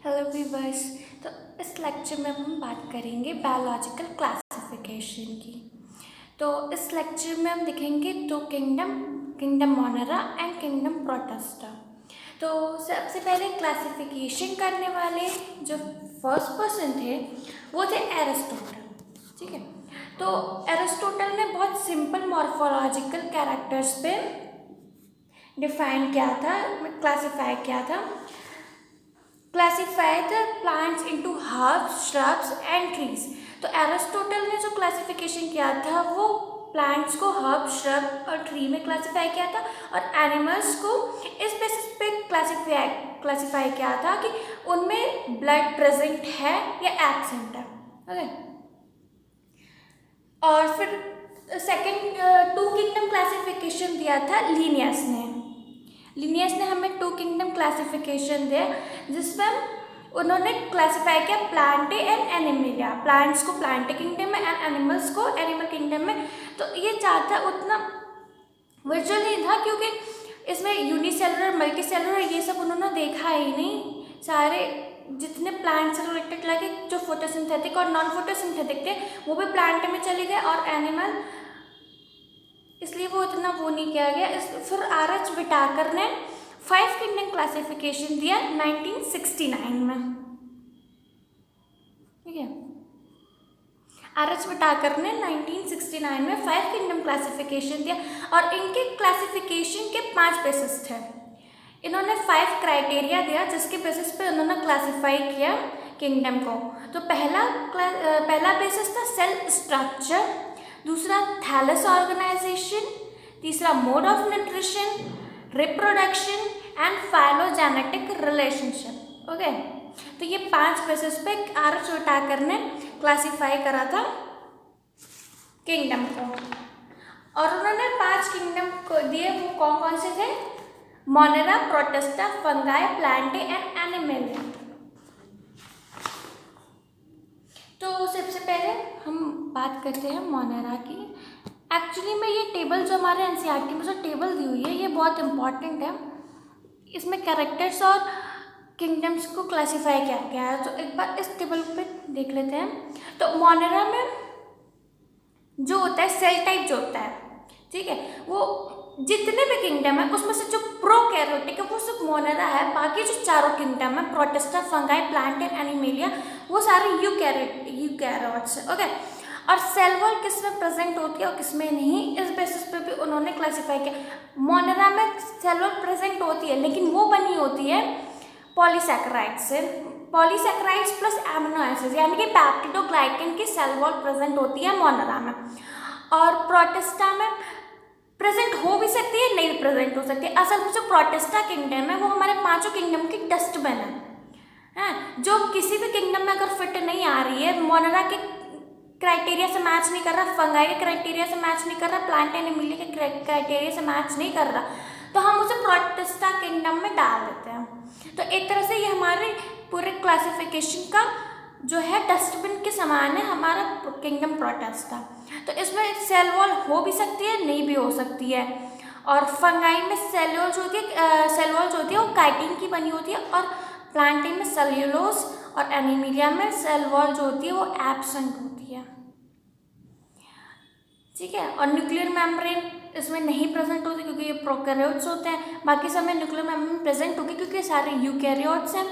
Hello viewers. तो इस lecture में हम बात करेंगे बायोलॉजिकल क्लासिफिकेशन की। तो इस लेक्चर में हम देखेंगे दो kingdom Monera and kingdom protista. तो सबसे पहले क्लासिफिकेशन करने वाले जो फर्स्ट पर्सन थे वो थे एरिस्टोटल। ठीक है, तो एरिस्टोटल ने बहुत सिंपल मॉर्फोलॉजिकल कैरेक्टर्स पे डिफाइन किया था, क्लासिफाई किया था। Classify the plants into herbs, shrubs and trees. तो एरिस्टोटल ने जो क्लासिफिकेशन किया था वो प्लांट्स को हर्ब, श्रब और ट्री में क्लासिफाई किया था, और एनिमल्स को इस बेसिस पे क्लासिफाई किया था कि उनमें ब्लड प्रेजेंट है या एब्सेंट है। ओके, और फिर सेकंड टू किंगडम क्लासिफिकेशन दिया था लिनियस ने। लिनियस ने हमें टू किंगडम क्लासिफिकेशन दिया जिसमें उन्होंने क्लासिफाई किया प्लांटे एंड एनिमलिया, प्लांट्स को प्लांटे किंगडम में एंड एनिमल्स को एनिमल किंगडम में। तो ये चार्ट था उतना वर्चुअल नहीं था क्योंकि इसमें यूनिसेलुलर, मल्टीसेलुलर ये सब उन्होंने देखा ही नहीं। सारे जितने प्लांट से रिलेटेड लगे जो फोटोसिंथेटिक और नॉन फोटोसिंथेटिक थे वो भी प्लांट में चले गए, और एनिमल इसलिए वो इतना वो नहीं किया गया। फिर आर.एच. विटाकर ने 5 किंगडम क्लासिफिकेशन दिया 1969 में। ठीक है, आर.एच. विटाकर ने 1969 में 5 किंगडम क्लासिफिकेशन दिया, और इनके क्लासिफिकेशन के 5 बेसिस थे। इन्होंने 5 क्राइटेरिया दिया जिसके बेसिस पे उन्होंने क्लासिफाई किया किंगडम को। तो पहला बेसिस था सेल स्ट्रक्चर, दूसरा थैलस ऑर्गेनाइजेशन, तीसरा mode of nutrition, reproduction and phylogenetic relationship. Okay, तो ये 5 बेसिस पे आर.एच. विटाकर ने क्लासिफाई करा था किंगडम को, और उन्होंने 5 किंगडम को दिए। वो कौन कौन से थे? Monera, protista, fungi, Plantae and Animalia. तो सबसे पहले हम बात करते हैं मोनेरा की। एक्चुअली में ये टेबल जो हमारे एनसीईआरटी में जो टेबल दी हुई है ये बहुत इंपॉर्टेंट है। इसमें कैरेक्टर्स और किंगडम्स को क्लासिफाई किया गया है। तो एक बार इस टेबल पे देख लेते हैं। तो मोनेरा में जो होता है सेल टाइप जो होता है, ठीक है, वो जितने भी किंगडम है उसमें से जो प्रोकैरियोटिक है वो सिर्फ मोनेरा है। बाकी जो चारों किंगडम है protista, fungi, plant and Animalia वो सारे यूकैरियोट्स है। ओके, और सेल वॉल किस में प्रेजेंट होती है और किस में नहीं, इस बेसिस पे भी उन्होंने क्लासिफाई किया। मोनेरा में सेल वॉल प्रेजेंट होती है लेकिन वो बनी होती है पॉलीसैकेराइड से, पॉलीसैकेराइड्स प्लस एमिनो एसिड्स यानी कि पेप्टिडोग्लाइकन की सेल वॉल प्रेजेंट होती है मोनेरा में। और प्रोटिस्टा में प्रेजेंट हो भी सकती है, नहीं प्रेजेंट हो सकती है। असल में जो प्रोटिस्टा किंगडम है वो हमारे 5 किंगडम की डस्टबिन है, जो किसी भी किंगडम में अगर फिट नहीं आ रही है, मोनेरा के क्राइटेरिया से मैच नहीं कर रहा, फंगाई के क्राइटेरिया से मैच नहीं कर रहा, प्लांट एंड एनिमलिया के क्राइटेरिया से मैच नहीं कर रहा, तो हम उसे प्रोटिस्टा किंगडम में डाल देते हैं। तो एक तरह से ये हमारे पूरे क्लासिफिकेशन का जो है डस्टबिन के समान है हमारा किंगडम प्रोटिस्टा। तो इसमें सेल वॉल हो भी सकती है, नहीं भी हो सकती है। और फंगाई में सेल वॉल जो होती है वो काइटिन की बनी होती है, और प्लांटिन में सेल्यूलोज, और एनिमलिया में सेल वॉल जो होती है वो एब्सेंट होती है। ठीक है, और न्यूक्लियर मेम्ब्रेन इसमें नहीं प्रेजेंट होती क्योंकि ये प्रोकैरियोट्स होते हैं। बाकी सब में न्यूक्लियर मेम्ब्रेन प्रेजेंट होगी क्योंकि सारे यूकैरियोट्स हैं।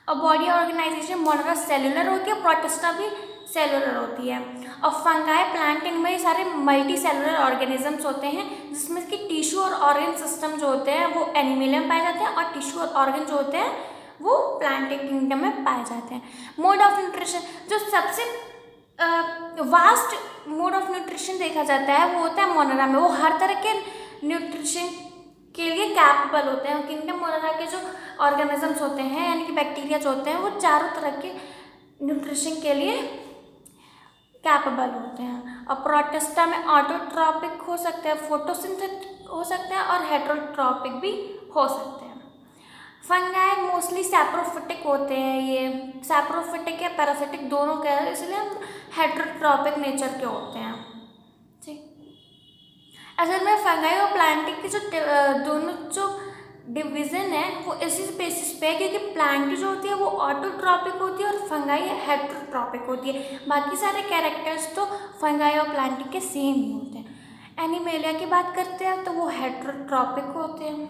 और बॉडी ऑर्गेनाइजेशन मोनेरा सेलुलर होती है, प्रोटिस्टा भी सेलुलर होती है। और फंगाई, प्लांट इनमें ये सारे मल्टी सेलुलर ऑर्गेनिजम्स होते हैं जिसमें कि टिश्यू और ऑर्गन सिस्टम जो होते हैं वो एनिमलिया में पाए जाते हैं, और टिश्यू और ऑर्गन जो होते हैं वो प्लांट किंगडम में पाए जाते हैं। मोड ऑफ न्यूट्रिशन जो सबसे वास्ट मोड ऑफ न्यूट्रिशन देखा जाता है वो होता है मोनेरा में। वो हर तरह के न्यूट्रिशन के लिए कैपेबल होते हैं। किंगडम मोनेरा के जो ऑर्गेनिजम्स होते हैं यानी कि बैक्टीरिया जो होते हैं वो चारों तरह के न्यूट्रिशन के लिए कैपेबल होते हैं। और प्रोटिस्टा में ऑटोट्रॉपिक हो सकते हैं, फोटोसिंथेटिक हो सकते हैं, और हेटेरोट्रॉपिक भी हो सकते हैं। फंगाई मोस्टली सैप्रोफिटिक होते हैं, ये सैप्रोफिटिक या पैरासिटिक दोनों कह रहे हैं, इसलिए हम हेटेरोट्रॉपिक नेचर के होते हैं। ठीक, असल में फंगाई और प्लांटिक की जो दोनों जो डिवीज़न है वो इसी बेसिस पे है, क्योंकि प्लांट जो होती है वो ऑटोट्रॉपिक होती है और फंगाई हेटेरोट्रॉपिक होती है। बाकी सारे कैरेक्टर्स तो फंगाई और प्लांट के सेम ही होते हैं। एनिमेलिया की बात करते हैं तो वो हेटेरोट्रॉपिक होते हैं,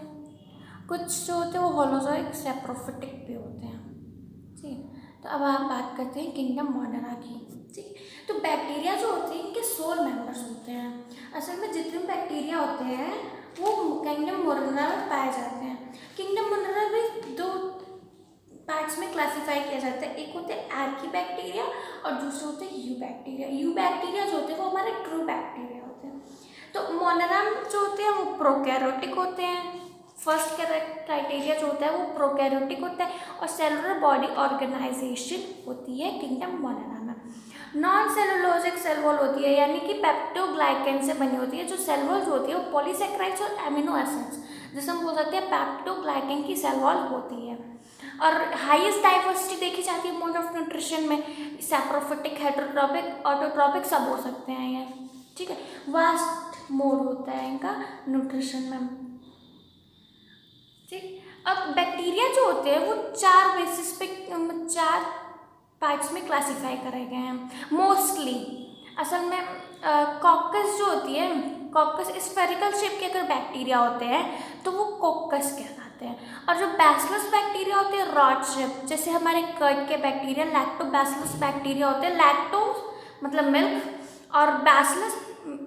कुछ जो होते हैं वो होलोजोइक सैप्रोफिटिक भी होते हैं। ठीक, तो अब आप बात करते हैं किंगडम मोनेरा की। ठीक, तो बैक्टीरिया जो होते हैं इनके सोल मेंबर्स होते हैं। असल में जितने बैक्टीरिया होते हैं वो किंगडम मोनेरा में पाए जाते हैं। किंगडम मोनेरा भी दो पार्ट्स में क्लासिफाई किया जाता है, एक होते हैं आर्की बैक्टीरिया और दूसरे होते हैं यू बैक्टीरिया। यू बैक्टीरिया जो होते हैं वो हमारे ट्रू बैक्टीरिया होते हैं। तो मोनेरा जो होते हैं वो प्रोकैरियोटिक होते हैं। फर्स्ट क्राइटेरिया जो होता है वो प्रोकैरियोटिक होता है और सेलुलर बॉडी ऑर्गेनाइजेशन होती है किंगडम मोनेरा में। नॉन सेलुलोजिक सेल वॉल होती है, यानी कि पेप्टोग्लाइकेन से बनी होती है। जो सेल वॉल जो होती है वो पॉलीसेक्राइड्स और एमिनो एसिड्स, जिसे हम बोल सकते हैं पेप्टोग्लाइकेन की सेल वॉल होती है। और हाईएस्ट डाइवर्सिटी देखी जाती है मोड ऑफ न्यूट्रिशन में, सैप्रोफिटिक, हेटेरोट्रॉपिक, ऑटोट्रॉपिक सब हो सकते हैं ये। ठीक है, वास्ट मोड होता है इनका न्यूट्रिशन में। ठीक, अब बैक्टीरिया जो होते हैं वो चार बेसिस पे, चार पार्ट्स में क्लासिफाई करे गए हैं मोस्टली। असल में कॉकस जो होती है, कॉकस स्फेरिकल शेप के अगर बैक्टीरिया होते हैं तो वो कॉकस कहलाते हैं। और जो बैसिलस बैक्टीरिया होते हैं रॉड शेप, जैसे हमारे कर्ड के बैक्टीरिया लैक्टोबैसिलस बैक्टीरिया होते हैं। लैक्टो मतलब मिल्क और bacillus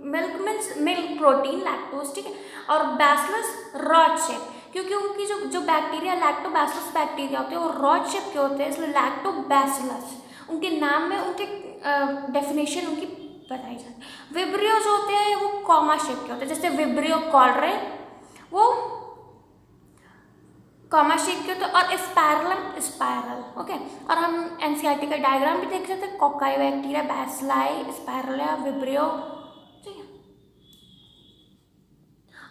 milk means milk protein lactose. ठीक है, और बैसिलस रॉड शेप, क्योंकि उनकी जो बैक्टीरिया लैक्टोबैसिलस बैक्टीरिया होते हैं वो रॉड शेप के होते हैं, इसलिए लैक्टोबैसिलस उनके नाम में, उनके डेफिनेशन उनकी बताई जाती है। विब्रियो जो होते हैं वो कॉमा शेप के होते हैं, जैसे विब्रियो कॉलरे वो कॉमा शेप के होते हैं, और स्पायरलम स्पायरल। ओके, और हम एनसीईआरटी का डायग्राम भी देख सकते हैं, कोकाई बैक्टीरिया, बैसिलाई, स्पायरलिया, विब्रियो। ठीक है,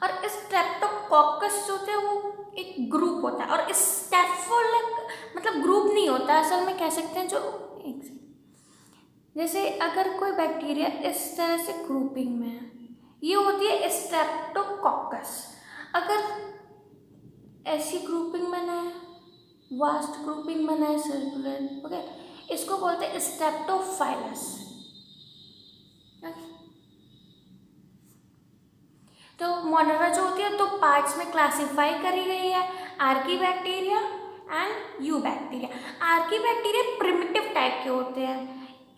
और स्ट्रेप्टोकोकस जो होते हैं वो एक ग्रुप होता है, और स्टेफोलेक मतलब ग्रुप नहीं होता, असल में कह सकते हैं जो एक सेकंड, जैसे अगर कोई बैक्टीरिया इस तरह से ग्रुपिंग में है, ये होती है स्ट्रेप्टोकोकस। अगर ऐसी ग्रुपिंग में है, वास्ट ग्रुपिंग में है, सर्कुलर, ओके, इसको बोलते हैं स्ट्रेप्टोफाइलस। तो मोनेरा जो होती है दो पार्ट्स में क्लासिफाई करी गई है, Archie bacteria and you bacteria. Archie bacteria primitive type के होते हैं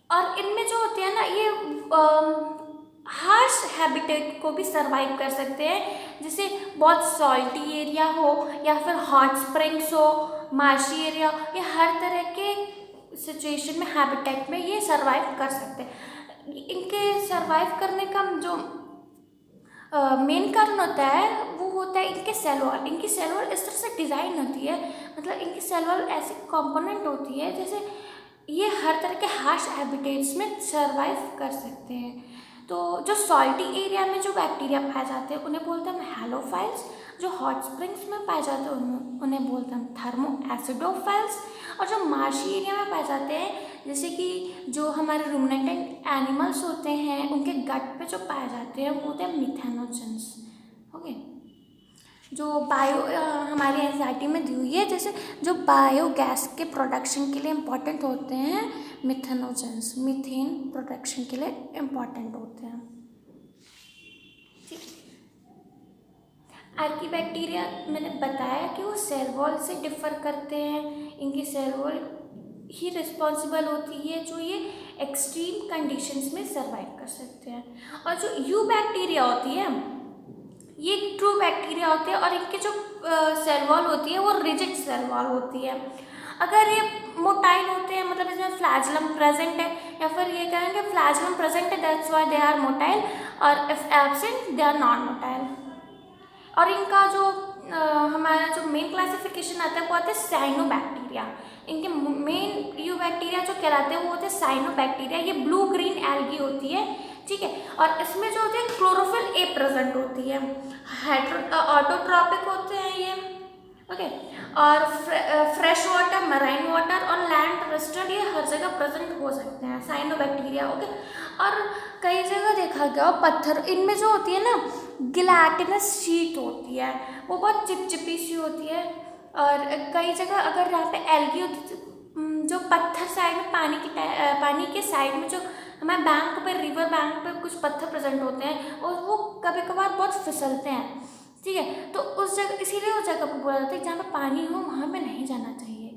और इनमें जो होते हैं ना ये हार्श हैबिटेट को भी सरवाइव कर सकते हैं, जैसे बहुत सॉल्टी एरिया हो या फिर हॉट स्प्रिंग्स हो, मार्शी एरिया, ये हर तरह के सिचुएशन में हैबिटेट में ये सरवाइव कर सकते हैं। इनके सरवाइव करने का जो मेन कारण होता है वो होता है इनके सेल वॉल। इनकी सेल वॉल इस तरह से डिज़ाइन होती है, मतलब इनकी सेल वॉल ऐसी कंपोनेंट होती है जैसे ये हर तरह के हार्श हैबिटेट्स में सरवाइव कर सकते हैं। तो जो सॉल्टी एरिया में जो बैक्टीरिया पाए जाते हैं उन्हें बोलते हैं हैलोफाइल्स, जो हॉट स्प्रिंग्स में पाए जाते हैं उन्हें बोलते हैं थर्मो एसिडोफाइल्स, और जो मार्शी एरिया में पाए जाते हैं जैसे कि जो हमारे रूमिनेंट एनिमल्स होते हैं उनके गट पे जो पाए जाते हैं वो होते हैं मिथेनोजेंस। ओके, जो बायो हमारी एनसीईआरटी में दी हुई है, जैसे जो बायोगैस के प्रोडक्शन के लिए इम्पॉर्टेंट होते हैं मिथेनोजेंस, मीथेन प्रोडक्शन के लिए इम्पॉर्टेंट होते हैं। आर्की बैक्टीरिया मैंने बताया कि वो सेल वॉल से डिफर करते हैं, इनकी सेल वॉल ही रिस्पॉन्सिबल होती है जो ये एक्सट्रीम कंडीशंस में सर्वाइव कर सकते हैं। और जो यू बैक्टीरिया होती है ये ट्रू बैक्टीरिया होते हैं और इनके जो सेल वॉल होती है वो रिजिड सेल वॉल होती है। अगर ये मोटाइल होते हैं मतलब इसमें फ्लैजलम प्रेजेंट है, या फिर ये कहेंगे फ्लैजलम प्रेजेंट है that's why they are motile, और if absent they are non motile. और इनका जो हमारा जो मेन क्लासिफिकेशन आता है वो आता है साइनोबैक्टीरिया। इनके मेन यू बैक्टीरिया जो कहलाते हैं वो होते हैं साइनोबैक्टीरिया। ये ब्लू ग्रीन एल्गी होती है, ठीक है, और इसमें जो होती है क्लोरोफिल ए प्रेजेंट होती है, ऑटोट्रॉपिक होते हैं ये, ओके, और फ्रेश वाटर, मराइन वाटर और लैंड रेस्टेंट ये हर जगह प्रेजेंट हो सकते हैं साइनोबैक्टीरिया, ओके। और कई जगह देखा गया पत्थर इनमें जो होती है ना गिलाटिनस शीट होती है, वो बहुत चिपचिपी सी होती है, और कई जगह अगर यहाँ पे एल्गी होती जो पत्थर साइड में पानी के साइड में जो हमारे बैंक पे रिवर बैंक पे कुछ पत्थर प्रेजेंट होते हैं और वो कभी कभार बहुत फिसलते हैं, ठीक है। तो उस जगह इसीलिए उस जगह पर बोला जाता है जहाँ पे पानी हो वहाँ पे नहीं जाना चाहिए,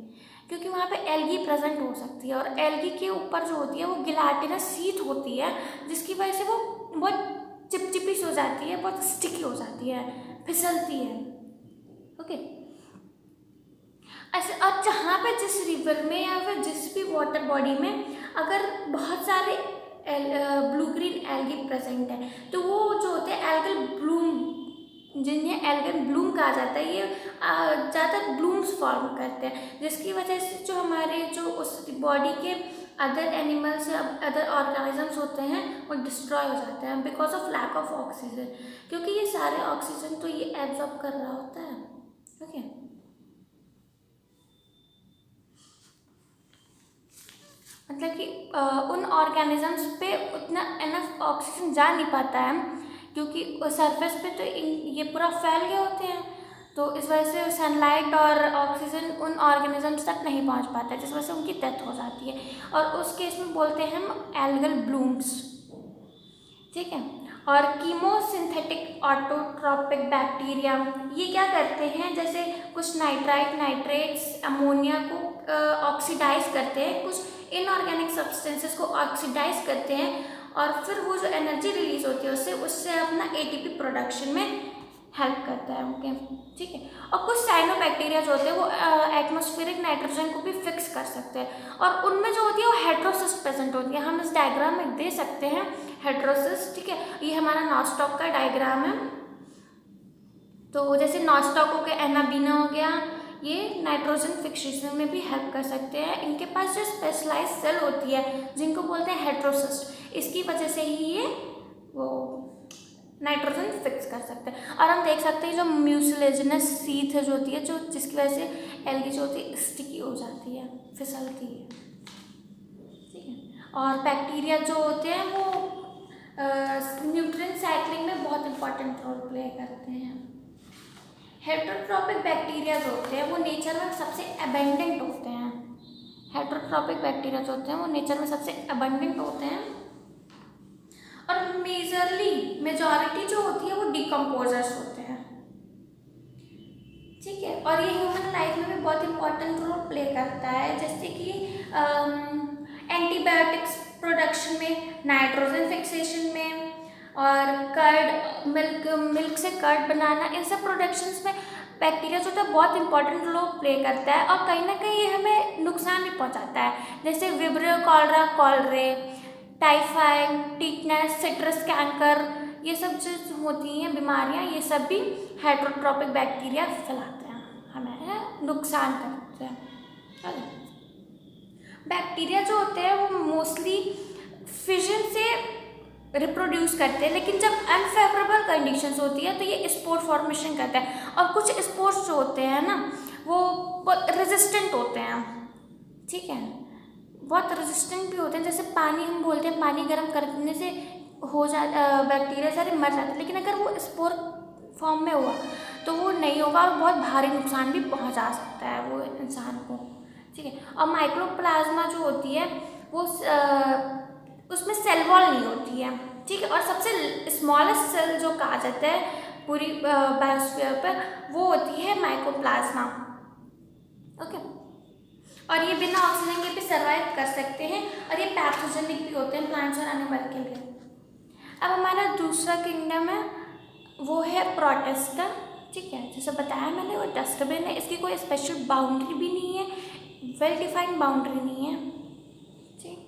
क्योंकि वहाँ पे एल्गी प्रेजेंट हो सकती है। और एल्गी के ऊपर जो होती है वो गिलाटिनस शीट होती है, जिसकी वजह से वो बहुत चिपचिपी सी हो जाती है, बहुत स्टिकी हो जाती है, फिसलती है। ओके, ऐसे अब जहाँ पे जिस रिवर में या फिर जिस भी वाटर बॉडी में अगर बहुत सारे ब्लू ग्रीन एल्गी प्रेजेंट है तो वो जो होते हैं एल्गल ब्लूम, जिन्हें एल्गल ब्लूम कहा जाता है, ये ज़्यादा ब्लूम्स फॉर्म करते हैं, जिसकी वजह से जो हमारे जो उस बॉडी के अदर एनिमल्स या अदर ऑर्गेनिजम्स होते हैं वो डिस्ट्रॉय हो जाते हैं because of lack of oxygen, क्योंकि ये सारे ऑक्सीजन तो ये एब्जॉर्ब कर रहा होता है। ओके, मतलब कि उन ऑर्गेनिजम्स पे उतना एनफ ऑक्सीजन जा नहीं पाता है, क्योंकि सरफेस पे तो ये पूरा फैल गए होते हैं, तो इस वजह से सनलाइट और ऑक्सीजन उन ऑर्गेनिजम्स तक नहीं पहुंच पाता है, जिस वजह से उनकी डेथ हो जाती है। और उस केस में बोलते हैं हम एल्गल ब्लूम्स, ठीक है। और कीमोसिंथेटिक ऑटोट्रॉपिक बैक्टीरिया ये क्या करते हैं, जैसे कुछ नाइट्रेट्स अमोनिया को ऑक्सीडाइज करते हैं, कुछ इनऑर्गेनिक सब्सटेंसेस को ऑक्सीडाइज करते हैं, और फिर वो जो एनर्जी रिलीज होती है उससे अपना एटीपी प्रोडक्शन में हेल्प करता है। ओके, ठीक है। और कुछ साइनोबैक्टीरिया जो होते हैं वो एटमॉस्फेरिक नाइट्रोजन को भी फिक्स कर सकते हैं, और उनमें जो होती है वो हेट्रोसिस्ट प्रेजेंट होती है। हम इस डायग्राम में दे सकते हैं हेट्रोसिस्ट, ठीक है। ये हमारा नॉस्टॉक का डायग्राम है। तो जैसे नॉस्टॉक हो गया, एनाबीना हो गया, ये नाइट्रोजन फिक्सेशन में भी हेल्प कर सकते हैं। इनके पास जो स्पेशलाइज सेल होती है जिनको बोलते हैं हेट्रोसिस्ट, इसकी वजह से ही ये वो नाइट्रोजन फिक्स कर सकते हैं। और हम देख सकते हैं जो म्यूसिलेजिनस सीथ जो होती है, जो जिसकी वजह से एल्गी जो होती है स्टिकी हो जाती है, फिसलती है, ठीक है। और बैक्टीरिया जो होते हैं वो न्यूट्रिएंट साइक्लिंग में बहुत इंपॉर्टेंट रोल प्ले करते हैं। हेट्रोट्रॉपिक बैक्टीरिया जो होते हैं वो नेचर में सबसे अबंडेंट होते हैं। हेट्रोट्रॉपिक बैक्टीरिया जो होते हैं वो नेचर में सबसे अबंडेंट होते हैं, और मेजॉरिटी जो होती है वो डिकम्पोजर्स होते हैं, ठीक है। और ये ह्यूमन लाइफ में भी बहुत इंपॉर्टेंट रोल प्ले करता है, जैसे कि एंटीबायोटिक्स प्रोडक्शन में, नाइट्रोजन फिक्सेशन में, और कर्ड मिल्क से कर्ड बनाना, इन सब प्रोडक्शंस में बैक्टीरिया जो होता है बहुत इंपॉर्टेंट रोल प्ले करता है, और कहीं ना कहीं ये हमें नुकसान भी पहुंचाता है, जैसे vibrio cholera cholerae, typhoid, tetanus, citrus canker, ये सब जो होती हैं बीमारियां, ये सब भी हेट्रोट्रॉपिक बैक्टीरिया फैलाते हैं, हमें नुकसान करते हैं। बैक्टीरिया जो होते हैं वो मोस्टली फिजन से रिप्रोड्यूस करते हैं, लेकिन जब अनफेवरेबल कंडीशंस होती है तो ये स्पोर फॉर्मेशन करता है, और कुछ स्पोर्स जो होते हैं ना वो रेजिस्टेंट होते हैं, ठीक है, बहुत रेजिस्टेंट भी होते हैं। जैसे पानी, हम बोलते हैं पानी गर्म करने से हो बैक्टीरिया सारे मर जाते हैं, लेकिन अगर वो स्पोर फॉर्म में हुआ तो वो नहीं होगा और बहुत भारी नुकसान भी पहुंचा सकता है वो इंसान को, ठीक है। और माइक्रोप्लाज्मा जो होती है वो उसमें सेल वॉल नहीं होती है, ठीक है। और सबसे स्मॉलेस्ट सेल जो कहा जाता है पूरी बायोस्फीयर पर वो होती है माइक्रोप्लाज्मा, ओके। और ये बिना ऑक्सीजन के भी सर्वाइव कर सकते हैं, और ये पैथोजेनिक भी होते हैं प्लांट्स और एनिमल के लिए। अब हमारा दूसरा किंगडम है वो है प्रोटिस्टा, ठीक है। जैसे बताया मैंने वो डस्टबिन है, इसकी कोई स्पेशल बाउंड्री भी नहीं है, वेल डिफाइंड बाउंड्री नहीं है, ठीक।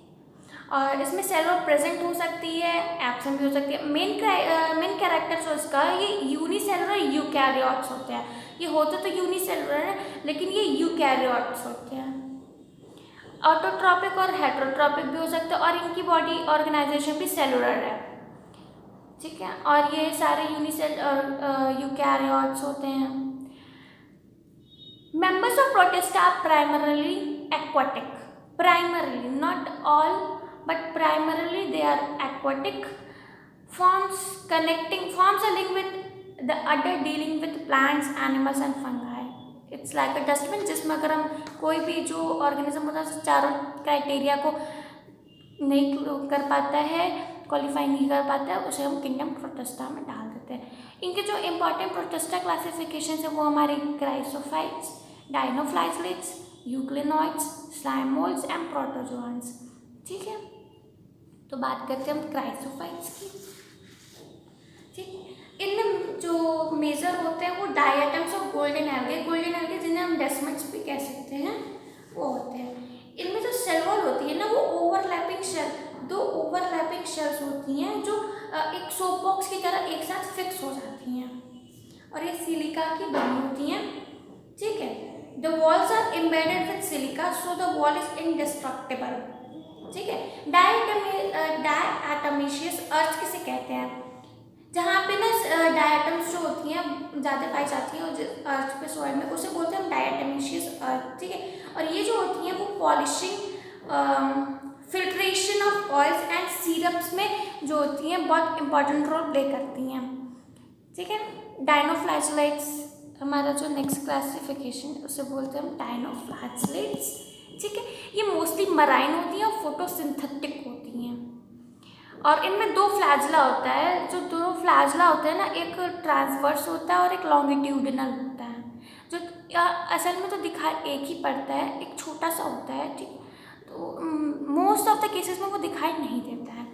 और इसमें सेल वॉल प्रेजेंट हो सकती है, एब्सेंट भी हो सकती है। मेन कैरेक्टर जो इसका है ये यूनिसेलुलर यूकैरियोट्स होते हैं। ये होते तो यूनिसेलुलर है लेकिन ये यूकैरियोट्स होते हैं। ऑटोट्रॉपिक और हेट्रोट्रॉपिक भी हो सकते हैं, और इनकी बॉडी ऑर्गेनाइजेशन भी सेलुलर है, ठीक है। और ये सारे यूकैरियोट्स होते हैं। Members of Protista are primarily aquatic, primarily not all but primarily they are aquatic, forms a link with the other dealing with plants, animals and fungi. It's like a dustbin, जिसमें अगर हम कोई भी जो organism होता है चारों criteria को नहीं कर पाता है, क्वालिफाई नहीं कर पाता है, उसे हम किंगडम प्रोटिस्टा में डाल देते हैं। इनके जो इंपॉर्टेंट प्रोटिस्टा क्लासिफिकेशन है वो हमारे क्राइसोफाइट्स, डायनोफ्लाइसलेट्स, यूक्लिनॉइड्स, स्लाइम मोल्ड्स एंड प्रोटोजोआन्स। ठीक है, तो बात करते हैं हम क्राइसोफाइट्स की। ठीक, इनमें जो मेजर होते हैं वो डायटम्स ऑफ गोल्डन एल्गे जिन्हें हम डेस्मिड्स भी कह सकते हैं, वो होते हैं। इनमें जो सेल वॉल होती है ना वो ओवरलैपिंग शेल, दो ओवरलैपिंग शेल्स होती हैं जो एक सोप बॉक्स की तरह एक साथ फिक्स हो जाती हैं और ये सिलिका की बनी होती हैं। ठीक है, the walls are embedded with silica so the wall is indestructible. ठीक है, डायटमेशियस अर्थ किसे कहते हैं, जहाँ पे ना डायटम्स जो होती हैं ज़्यादा पाई जाती हैं और अर्थ पे सॉइल में, उसे बोलते हैं हम डायटमेशियस अर्थ। ठीक है, और ये जो होती हैं वो polishing, filtration of oils and syrups में जो होती हैं बहुत इंपॉर्टेंट रोल प्ले करती हैं। ठीक है, डायनोफ्लाइसलाइट्स हमारा जो नेक्स्ट क्लासिफिकेशन उसे बोलते हैं हम डायनोफ्लाइसलाइट्स। ठीक है, ये मोस्टली मराइन होती हैं और फोटोसिंथेटिक होती हैं और इनमें दो फ्लैजला होता है। जो दो फ्लैजला होता है ना, एक ट्रांसवर्स होता है और एक लॉन्गिट्यूडिनल होता है। जो असल में तो दिखाई एक ही पड़ता है, एक छोटा सा होता है। ठीक, तो मोस्ट ऑफ द केसेस में वो दिखाई नहीं देता है,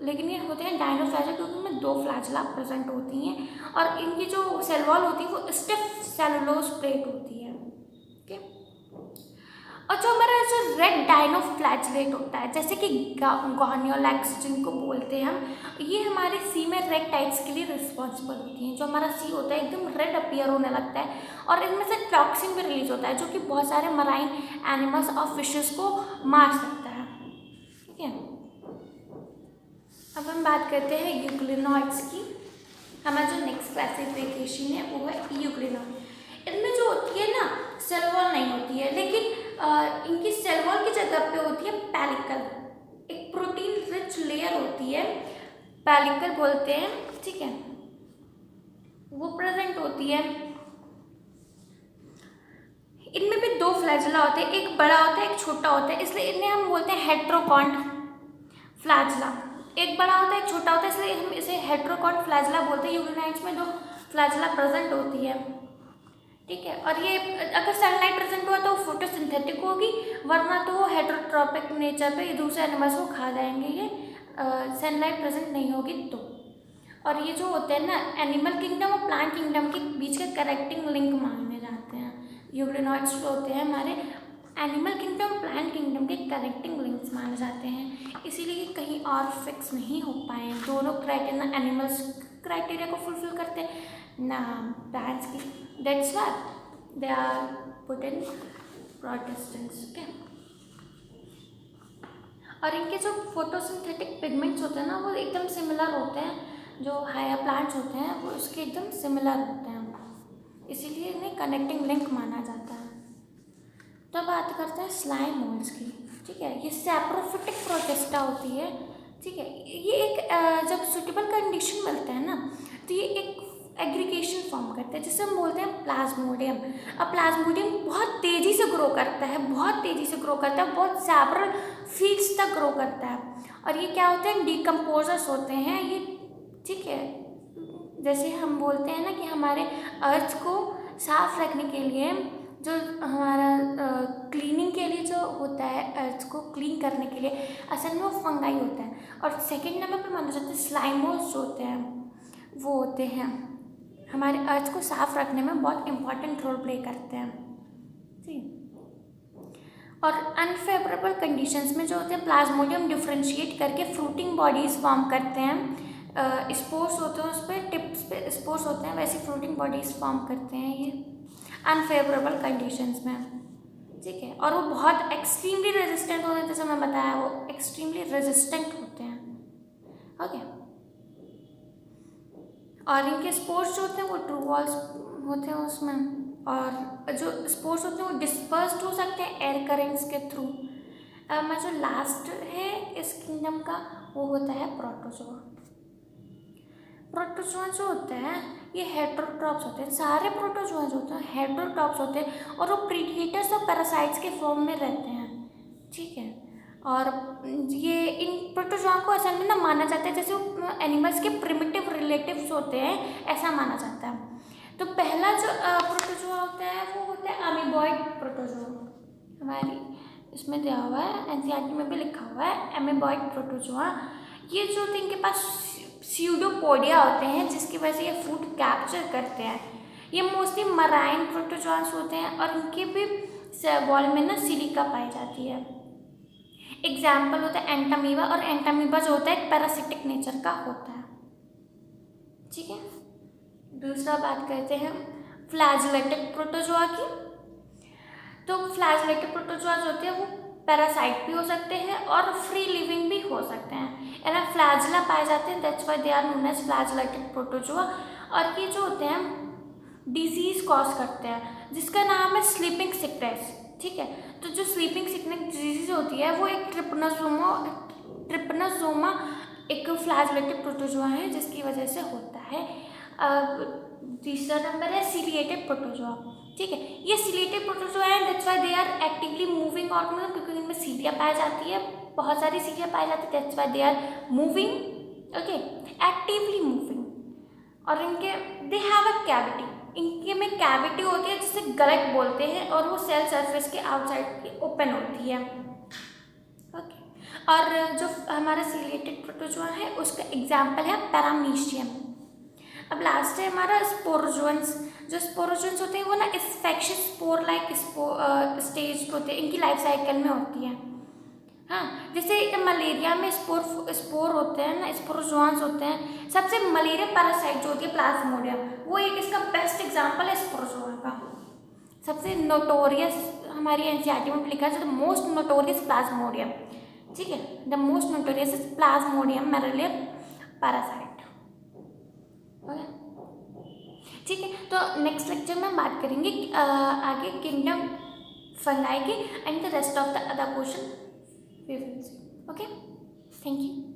लेकिन ये होते हैं डायनोफ्लैजला क्योंकि इनमें दो फ्लैजला प्रेजेंट होती हैं और इनकी जो सेल वॉल होती है वो स्टिफ सेलुलोज प्लेट होती है। ओके, और जो हमारा जो रेड डायनोफ्लैजलेट होता है, जैसे कि गॉर्नियोलैक्स जिनको बोलते हैं हम, ये हमारे सी में रेड टाइप्स के लिए रिस्पॉन्सिबल होती हैं। जो हमारा सी होता है एकदम रेड अपीयर होने लगता है और इनमें से टॉक्सिन भी रिलीज होता है जो कि बहुत सारे मराइन एनिमल्स और फिशेस को मार सकता है। ठीक है, अब हम बात करते हैं यूक्लिनॉइड्स की। हमारा जो नेक्स्ट क्लासिफिकेशन है वो है यूक्लिनॉइड। इनमें जो होती है ना सेल वॉल नहीं होती है, लेकिन इनकी सेल वॉल की जगह पे होती है पैलिकल, एक प्रोटीन रिच लेयर होती है, पैलिकल बोलते हैं। ठीक है, वो प्रेजेंट होती है। इनमें भी दो फ्लैजला होते हैं, एक बड़ा होता है एक छोटा होता है, इसलिए इन्हें हम बोलते हैं हेट्रोकॉन्ड फ्लैजला। एक बड़ा होता है एक छोटा होता है, इसलिए हम इसे हेट्रोकॉन्ड फ्लैजला बोलते हैं। यूक्लिनॉइड्स में दो फ्लैजला प्रेजेंट होती है। ठीक है, और ये अगर सनलाइट प्रेजेंट हुआ तो वो फोटोसिंथेटिक होगी, वरना तो वो हेट्रोट्रॉपिक नेचर पे दूसरे एनिमल्स को खा जाएंगे ये, सनलाइट प्रेजेंट नहीं होगी तो। और ये जो होते हैं ना एनिमल किंगडम और प्लांट किंगडम के बीच के कनेक्टिंग लिंक माने जाते हैं। यूक्लिनॉइड्स जो होते हैं हमारे एनिमल किंगडम प्लांट किंगडम के कनेक्टिंग लिंक्स माने जाते हैं, इसीलिए ये कहीं और फिक्स नहीं हो पाए। दोनों क्राइटेरिया एनिमल्स क्राइटेरिया को फुलफिल करते हैं ना प्लांट्स की, that's why they are put in protestants. Okay, और इनके जो फोटोसिंथेटिक पिगमेंट्स होते हैं ना वो एकदम सिमिलर होते हैं, जो हायर प्लांट्स होते हैं वो उसके एकदम सिमिलर होते हैं, इसीलिए इन्हें कनेक्टिंग लिंक माना जाता है। तो बात करते हैं स्लाइम मोल्ड्स की। ठीक है, ये सैप्रोफिटिक प्रोटिस्टा होती है। ठीक है, ये एक जब सुटेबल कंडीशन मिलता है ना तो ये एक एग्रीगेशन फॉर्म करता है जिसे हम बोलते हैं प्लाज्मोडियम। अब प्लाज्मोडियम बहुत तेज़ी से ग्रो करता है, बहुत तेज़ी से ग्रो करता है, बहुत सेवरल फीट्स तक ग्रो करता है। और ये क्या होते हैं, डिकम्पोजर्स होते हैं ये। ठीक है, जैसे हम बोलते हैं ना कि हमारे अर्थ को साफ रखने के लिए, जो हमारा क्लीनिंग के लिए जो होता है, अर्थ को क्लीन करने के लिए असल में वो फंगाई होता है। और सेकंड नंबर पर माना जाता है स्लाइमोस जो होते हैं, वो होते हैं हमारे अर्थ को साफ रखने में बहुत इंपॉर्टेंट रोल प्ले करते हैं। ठीक, और अनफेवरेबल कंडीशंस में जो होते हैं प्लाज्मोडियम डिफ्रेंशिएट करके फ्रूटिंग बॉडीज़ फॉर्म करते हैं। स्पोर्स होते हैं उस पर, टिप्स पे स्पोर्स होते हैं, वैसी फ्रूटिंग बॉडीज़ फॉर्म करते हैं ये अनफेवरेबल कंडीशंस में। ठीक है, और वो बहुत एक्सट्रीमली रेजिस्टेंट होते हैं, जैसे मैं बताया वो एक्सट्रीमली रेजिस्टेंट होते हैं। ओके, और इनके स्पोर्स जो होते हैं वो ट्रू वॉल्स होते हैं उसमें, और जो स्पोर्स होते हैं वो डिस्पर्स्ड हो सकते हैं एयर करेंट्स के थ्रू। मैं जो लास्ट है इस किंगडम का वो होता है प्रोटोजोआ। प्रोटोजोआ जो होता है ये हेटेरोट्रॉप्स होते हैं, सारे प्रोटोजोआ जो होते हैं हेटेरोट्रॉप्स होते हैं और वो प्रीडेटर्स और पैरासाइट्स के फॉर्म में रहते हैं, ठीक है। और ये इन प्रोटोजोआ को असल में ना माना जाता है जैसे वो एनिमल्स के प्रिमिटिव रिलेटिव्स होते हैं, ऐसा माना जाता है। तो पहला जो प्रोटोजोआ होता है वो होता है अमीबॉइड प्रोटोजोआ, हमारी इसमें दिया हुआ है, एनसीईआरटी में भी लिखा हुआ है अमीबॉइड प्रोटोजोआ। ये जो होते हैं इनके पास स्यूडोपोडिया होते हैं जिसकी वजह से ये फूड कैप्चर करते हैं। ये मोस्टली मराइन प्रोटोजोआस होते हैं और इनके भी वॉल में ना सिलिका पाई जाती है। एग्जाम्पल होता है एंटामीबा, और एंटामीबा जो होता है एक पैरासिटिक नेचर का होता है, ठीक है। दूसरा बात करते हैं फ्लैजेलेटेड प्रोटोजोआ की। तो फ्लैजेलेटेड प्रोटोजोआ जो होते हैं वो पैरासाइट भी हो सकते हैं और फ्री लिविंग भी हो सकते हैं। इनमें फ्लैजेला पाए जाते हैं, that's why they are known as flagellated protozoa. और ये जो होते हैं डिजीज कॉज करते हैं जिसका नाम है स्लीपिंग सिकनेस, ठीक है। तो जो स्लीपिंग सिकनेस डिजीज होती है वो एक ट्रिपनोसोमा एक फ्लैजेलेटेड प्रोटोजोआ है जिसकी वजह से होता है। तीसरा नंबर है सिलिएटेड प्रोटोजोआ, ठीक है। ये सिलिएटेड प्रोटोजोआ है, that's why they are actively moving organism, क्योंकि इनमें सीलिया पाई जाती है, बहुत सारी सीलिया पाई जाती है, that's why they are moving, okay, actively moving. और इनके दे हैव अ कैविटी, इनके में कैविटी होती है जिसे गलत बोलते हैं और वो सेल सरफेस के आउटसाइड की ओपन होती है, ओके। और जो हमारा सिलिएटेड प्रोटोजोआ है उसका एग्जाम्पल है पैरामीशियम। अब लास्ट है हमारा स्पोरोजोन्स। जो स्पोरोजोन्स होते हैं वो ना इन्फेक्शियस स्पोर लाइक स्टेज होते हैं, इनकी लाइफ साइकिल में होती है। हाँ, जैसे मलेरिया में स्पोर होते हैं ना, स्पोरोजोन्स होते हैं। सबसे मलेरिया पैरासाइट जो होती है प्लाज्मोडियम, वो एक इसका बेस्ट एग्जाम्पल है स्पोरोजोआ का। सबसे नोटोरियस हमारी एनसीईआरटी में लिखा है, द मोस्ट नोटोरियस प्लाज्मोडियम, ठीक है, the most notorious is Plasmodium malaria parasite, ठीक है। तो नेक्स्ट लेक्चर में बात करेंगे आगे किंगडम फंगाई की, and the rest of the other portion we will see, okay. Thank you.